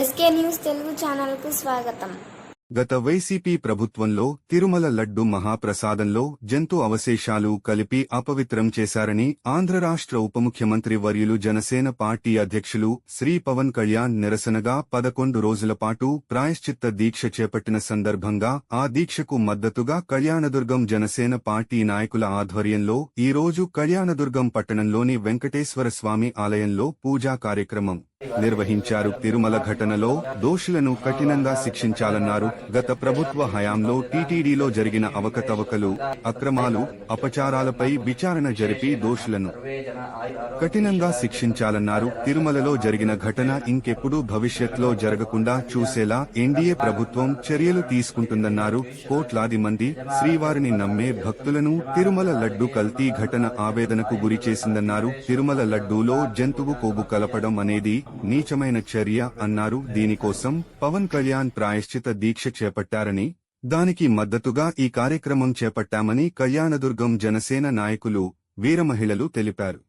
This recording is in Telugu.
ఎస్కే న్యూస్ తెలుగు ఛానల్కు స్వాగతం. గత వైసీపీ ప్రభుత్వంలో తిరుమల లడ్డు మహాప్రసాదంలో జంతు అవశేషాలు కలిపి అపవిత్రం చేశారని ఆంధ్ర రాష్ట్ర ఉప ముఖ్యమంత్రి వర్యులు జనసేన పార్టీ అధ్యక్షులు శ్రీ పవన్ కళ్యాణ్ నిరసనగా 11 రోజుల పాటు ప్రాయశ్చిత్త దీక్ష చేపట్టిన సందర్భంగా ఆ దీక్షకు మద్దతుగా కళ్యాణదుర్గం జనసేన పార్టీ నాయకుల ఆధ్వర్యంలో ఈరోజు కళ్యాణదుర్గం పట్టణంలోని వెంకటేశ్వర స్వామి ఆలయంలో పూజా కార్యక్రమం నిర్వహించారు. తిరుమల ఘటనలో దోషులను కఠినంగా శిక్షించాలన్నారు. గత ప్రభుత్వ హయాంలో టీటీడీలో జరిగిన అవకతవకలు, అక్రమాలు, అపచారాలపై విచారణ జరిపి దోషులను కఠినంగా శిక్షించాలన్నారు. తిరుమలలో జరిగిన ఘటన ఇంకెప్పుడూ భవిష్యత్లో జరగకుండా చూసేలా ఎన్డీఏ ప్రభుత్వం చర్యలు తీసుకుంటుందన్నారు. కోట్లాది మంది శ్రీవారిని నమ్మే భక్తులను తిరుమల లడ్డు కల్తీ ఘటన ఆవేదనకు గురిచేసిందన్నారు. తిరుమల లడ్డూలో జంతువు కొవ్వు కలపడం అనేది నీచమైన చర్య అన్నారు. దీనికోసం పవన్ కళ్యాణ్ ప్రాయశ్చిత దీక్ష చేపట్టారని, దానికి మద్దతుగా ఈ కార్యక్రమం చేపట్టామని కళ్యాణదుర్గం జనసేన నాయకులు, వీరమహిళలు తెలిపారు.